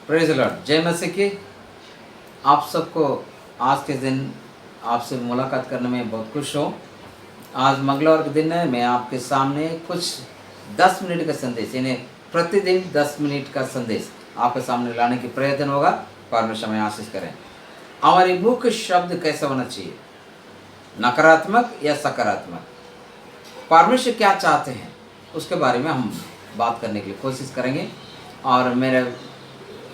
Praise Lord, जय मसीह की। आप सबको आज के दिन आपसे मुलाकात करने में बहुत खुश हूँ। आज मंगलवार के दिन है। मैं आपके सामने कुछ 10 मिनट का संदेश, यानी प्रतिदिन 10 मिनट का संदेश आपके सामने लाने की प्रयत्न होगा। परमेश्वर में आशीष करें। हमारी मुख्य शब्द कैसा होना चाहिए, नकारात्मक या सकारात्मक? परमेश्वर क्या चाहते हैं उसके बारे में हम बात करने के लिए कोशिश करेंगे। और मेरे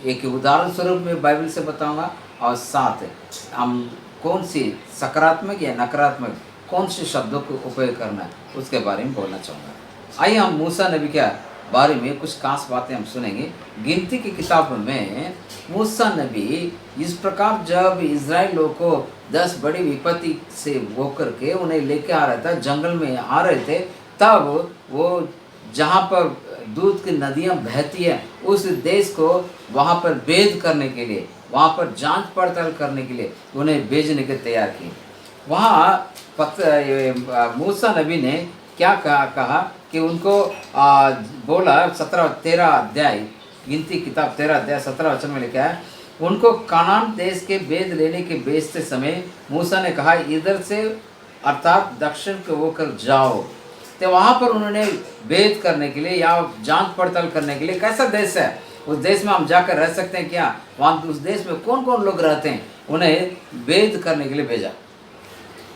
एक उदाहरण स्वरूप में बाइबल से बताऊंगा, और साथ हम कौन सी सकारात्मक या नकारात्मक कौन से शब्दों को उपयोग करना है उसके बारे में बोलना चाहूँगा। आइए हम मूसा नबी के बारे में कुछ खास बातें हम सुनेंगे। गिनती की किताब में मूसा नबी इस प्रकार जब इज़राइल लोग को 10 बड़ी विपत्ति से होकर के उन्हें लेके आ रहा था, जंगल में आ रहे थे, तब वो जहाँ पर दूध की नदियाँ बहती है उस देश को वहाँ पर भेद करने के लिए, वहाँ पर जांच पड़ताल करने के लिए उन्हें भेजने के तैयार की। वहाँ मूसा नबी ने क्या कहा कि उनको बोला 13 अध्याय, गिनती किताब 13 अध्याय 17 वचन में लिखा है, उनको कानान देश के भेद लेने के भेजते समय मूसा ने कहा इधर से अर्थात दक्षिण को होकर जाओ। तो वहाँ पर उन्होंने भेद करने के लिए या जांच पड़ताल करने के लिए, कैसा देश है, उस देश में हम जाकर रह सकते हैं क्या, वहाँ उस देश में कौन कौन लोग रहते हैं, उन्हें भेद करने के लिए भेजा।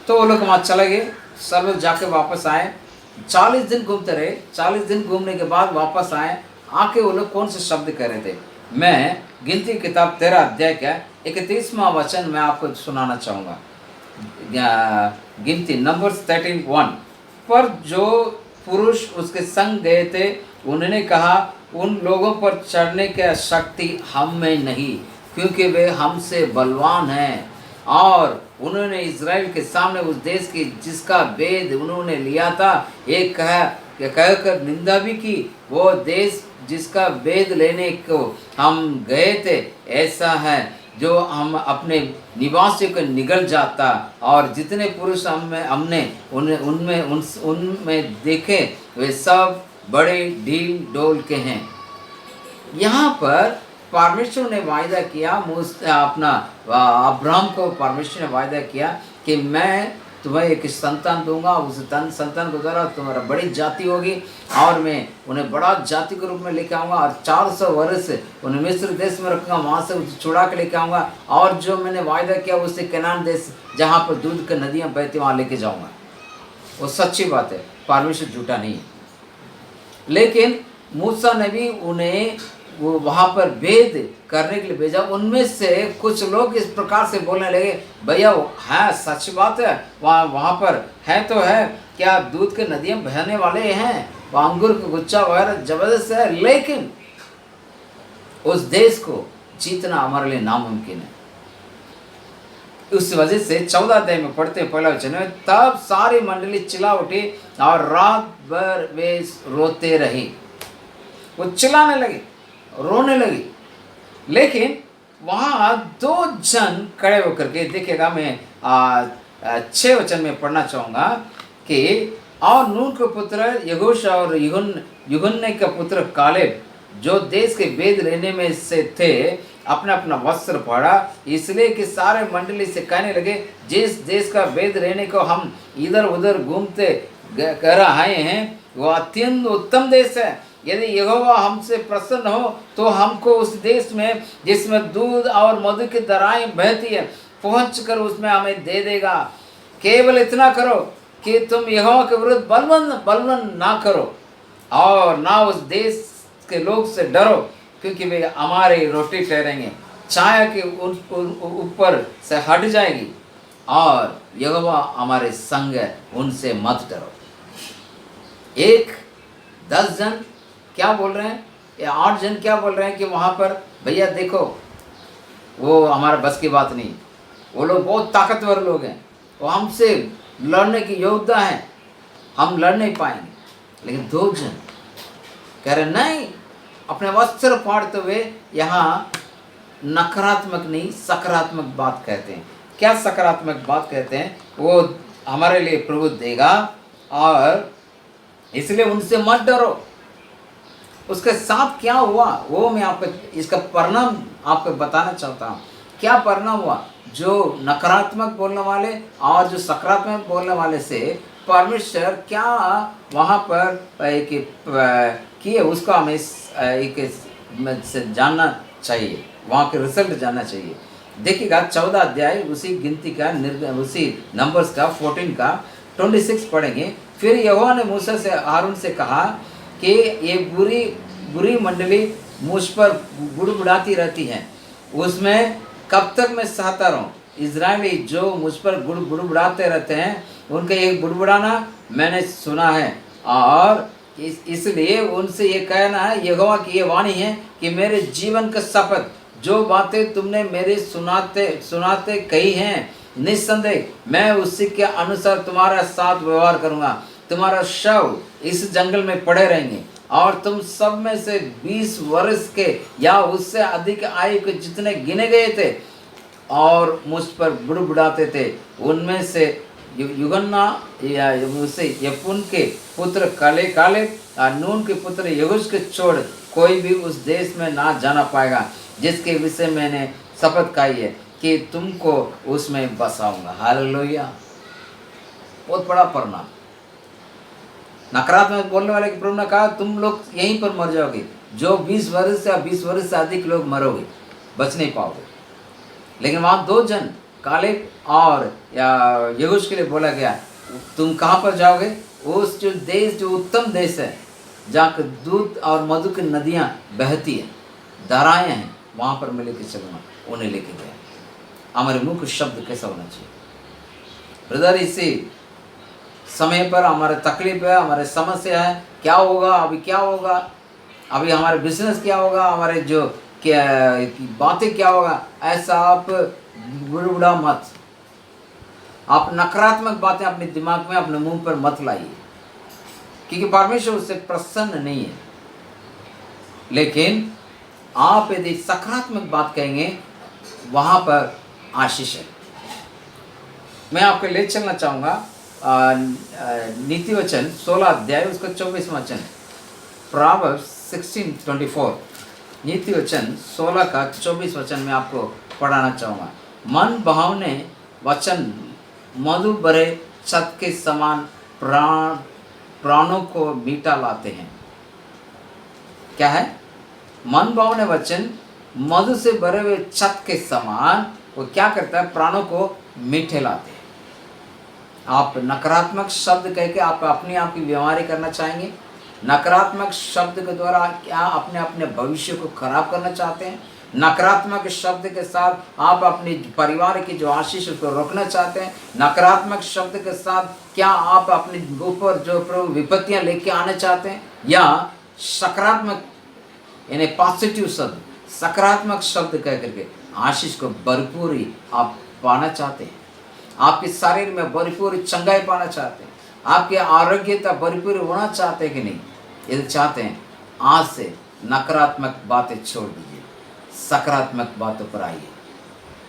तो वो लोग वहाँ चले गए, सब लोग जाके वापस आए। 40 दिन घूमते रहे। 40 दिन घूमने के बाद वापस आए। आके वो लोग कौन से शब्द कह रहे थे, मैं गिनती किताब 13 अध्याय का 31वां वचन मैं आपको सुनाना चाहूँगा। गिनती नंबर्स 13:1। पर जो पुरुष उसके संग गए थे उन्होंने कहा उन लोगों पर चढ़ने की शक्ति हम में नहीं, क्योंकि वे हमसे बलवान हैं। और उन्होंने इज़राइल के सामने उस देश की जिसका भेद उन्होंने लिया था एक कहकर निंदा भी की। वो देश जिसका भेद लेने को हम गए थे ऐसा है जो हम अपने निवासियों को निगल जाता, और जितने पुरुष हमने उनमें देखे वे सब बड़े ढील डोल के हैं। यहाँ पर परमेश्वर ने वायदा किया, अपना अब्राहम को परमेश्वर ने वायदा किया कि मैं तुम्हें एक संतान दूंगा, उस संतान के द्वारा तुम्हारा बड़ी जाति होगी, और मैं उन्हें बड़ा जाति के रूप में लेके आऊँगा, और 400 वर्ष उन्हें मिस्र देश में रखूँगा, वहाँ से उसे छुड़ा के लेके आऊँगा, और जो मैंने वायदा किया उससे कनान देश जहाँ पर दूध की नदियाँ बहती वहाँ लेके जाऊँगा। वो सच्ची बात है, परमेश्वर झूठा नहीं है। लेकिन मूसा नबी उन्हें वो वहाँ पर भेद करने के लिए भेजा। उनमें से कुछ लोग इस प्रकार से बोलने लगे, भैया है सच बात है, वहाँ पर है तो है, क्या दूध के नदियाँ बहने वाले हैं, वहाँ अंगूर का गुच्छा वगैरह जबरदस्त है, लेकिन उस देश को जीतना हमारे लिए नामुमकिन है। उस वजह से 14 अध्याय में पढ़ते पहला वचन में, तब सारी मंडली चिल्ला उठी और रात भर वे रोते रहे। वो चिल्लाने लगे, रोने लगी। लेकिन वहाँ 2 जन खड़े होकर के, देखिएगा मैं 6 वचन में पढ़ना चाहूँगा कि और नून के पुत्र यहोशू और यूहन्ने का पुत्र कालेब जो देश के भेद लेने में से थे अपना अपना वस्त्र फाड़ा, इसलिए कि सारे मंडली से कहने लगे जिस देश का भेद लेने को हम इधर उधर घूमते कर आए हैं वह अत्यंत उत्तम देश है। यदि यहोवा हमसे प्रसन्न हो तो हमको उस देश में जिसमें दूध और मधु की धाराएं बहती है पहुँच कर उसमें हमें दे देगा। केवल इतना करो कि तुम यहोवा के विरुद्ध बलवन ना करो और ना उस देश के लोग से डरो, क्योंकि वे हमारी रोटी ठहरेंगे, छाया के ऊपर से हट जाएगी, और यहोवा हमारे संग है, उनसे मत डरो। 10 जन क्या बोल रहे हैं, या 8 जन क्या बोल रहे हैं कि वहाँ पर भैया देखो वो हमारा बस की बात नहीं, वो लोग बहुत ताकतवर लोग हैं, वो हमसे लड़ने की योद्धा हैं, हम लड़ नहीं पाएंगे। लेकिन 2 जन कह रहे नहीं, अपने वस्त्र फाड़ते हुए यहाँ नकारात्मक नहीं सकारात्मक बात कहते हैं। क्या सकारात्मक बात कहते हैं, वो हमारे लिए प्रभु देगा, और इसलिए उनसे मत डरो। उसके साथ क्या हुआ वो मैं आपको इसका परिणाम आपको बताना चाहता हूँ। क्या परिणाम हुआ? जो नकारात्मक बोलने वाले और जो सकारात्मक बोलने वाले से परमेश्वर क्या वहाँ पर एक किए, उसको हमें एक से जानना चाहिए, वहाँ के रिजल्ट जानना चाहिए। देखिएगा 14 अध्याय उसी गिनती का उसी नंबर्स का 14 का 26 पढ़ेंगे। फिर यहोवा ने मूसा से हारून से कहा कि ये बुरी मंडली मुझ पर गुड़गुड़ाती रहती है, उसमें कब तक मैं सहता रहूं? इजरायली जो मुझ पर गुड़गुड़ाते रहते हैं, उनका एक गुड़गुड़ाना मैंने सुना है, और इसलिए उनसे ये कहना है, यहोवा की ये वाणी है कि मेरे जीवन का शपथ, जो बातें तुमने मेरे सुनाते कही हैं, निस्संदेह मैं उसी के अनुसार तुम्हारा साथ व्यवहार करूंगा। तुम्हारा शव इस जंगल में पड़े रहेंगे, और तुम सब में से 20 वर्ष के या उससे अधिक आयु के जितने गिने गए थे और मुझ पर बुड़बुड़ाते थे, उनमें से युगन्ना या उसे यपुन के पुत्र काले और नून के पुत्र यहूश के छोड़ कोई भी उस देश में ना जाना पाएगा, जिसके विषय मैंने शपथ खाई है कि तुमको उसमें बसाऊंगा। हालेलुया। बहुत बड़ा परिणाम। नकारात्मक बोलने वाले के प्रभु ने कहा तुम लोग यहीं पर मर जाओगे, जो 20 वर्ष या 20 वर्ष से अधिक लोग मरोगे, बच नहीं पाओगे। लेकिन वहाँ 2 जन कालेब और यहूश के लिए बोला गया, तुम कहाँ पर जाओगे? उस जो देश, जो उत्तम देश है, जहाँ दूध और मधु की नदियाँ बहती है, धाराएँ हैं, वहाँ पर मैं लेके चलूँगा। उन्हें लेके गया। हमारे मुंह का शब्द कैसा होना चाहिए? ब्रदर, इसी समय पर हमारे तकलीफ है, हमारे समस्या है, क्या होगा अभी, क्या होगा अभी, हमारे बिजनेस क्या होगा, हमारे जो क्या बातें क्या होगा, ऐसा आप बुड़बुड़ा मत। आप नकारात्मक बातें अपने दिमाग में, अपने मुंह पर मत लाइए, क्योंकि परमेश्वर उससे प्रसन्न नहीं है। लेकिन आप यदि सकारात्मक बात कहेंगे, वहां पर आशीष है। मैं आपको ले चलना चाहूँगा नीति वचन 16 अध्याय उसका 24वां वचन, प्रोवर्ब्स 16:24। नीति वचन 16 का 24 वचन में आपको पढ़ाना चाहूँगा। मन भावने वचन मधु भरे छत के समान प्राणों को मीठा लाते हैं। क्या है? मन भावने वचन मधु से भरे हुए छत के समान वो क्या करता है? प्राणों को मीठे लाते हैं। आप नकारात्मक शब्द कह के आप अपने आप की बीमारी करना चाहेंगे? नकारात्मक शब्द के द्वारा क्या अपने भविष्य को खराब करना चाहते हैं? नकारात्मक शब्द के साथ आप अपने परिवार की जो आशीष उसको रोकना चाहते हैं? नकारात्मक शब्द के साथ क्या आप अपने ऊपर जो विपत्तियां लेके आना चाहते हैं? या सकारात्मक यानी पॉजिटिव शब्द, सकारात्मक शब्द कह करके आशीष को भरपूरी आप पाना चाहते हैं? आपके शरीर में भरपूर चंगाई पाना चाहते हैं? आपके आरोग्यता भरपूर होना चाहते हैं कि नहीं? यदि चाहते हैं, आज से नकारात्मक बातें छोड़ दीजिए, सकारात्मक बातों पर आइए।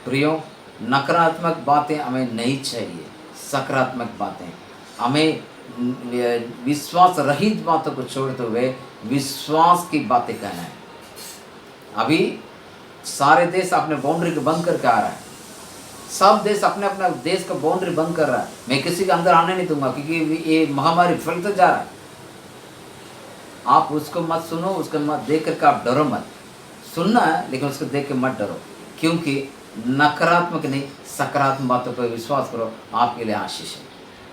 प्रियो, नकारात्मक बातें हमें नहीं चाहिए, सकारात्मक बातें हमें, विश्वास रहित बातों को छोड़ते हुए विश्वास की बातें कहना है। अभी सारे देश अपने बाउंड्री को बंद करके आ रहा है, सब देश अपने अपने देश का बाउंड्री बंद कर रहा है। मैं किसी के अंदर आने नहीं दूंगा, क्योंकि ये महामारी फैलता जा रहा है। आप उसको मत सुनो, उसको मत देख करके आप डरो मत। सुनना है लेकिन उसको देख के मत डरो, क्योंकि नकारात्मक नहीं, सकारात्मक बातों पर विश्वास करो, आपके लिए आशीष है।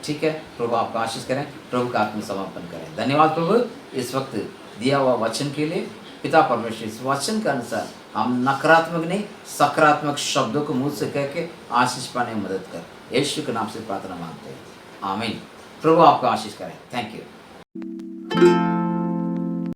ठीक है, प्रभु आपका आशीष करें, प्रभु का आत्मसमर्पण करें। धन्यवाद प्रभु इस वक्त दिया हुआ वचन के लिए। पिता परमेश्वर, इस वचन के अनुसार हम नकारात्मक नहीं, सकारात्मक शब्दों को मुँह से कह के आशीष पाने में मदद कर। यीशु के नाम से प्रार्थना मांगते हैं, आमीन। प्रभु आपका आशीष करें। Thank you.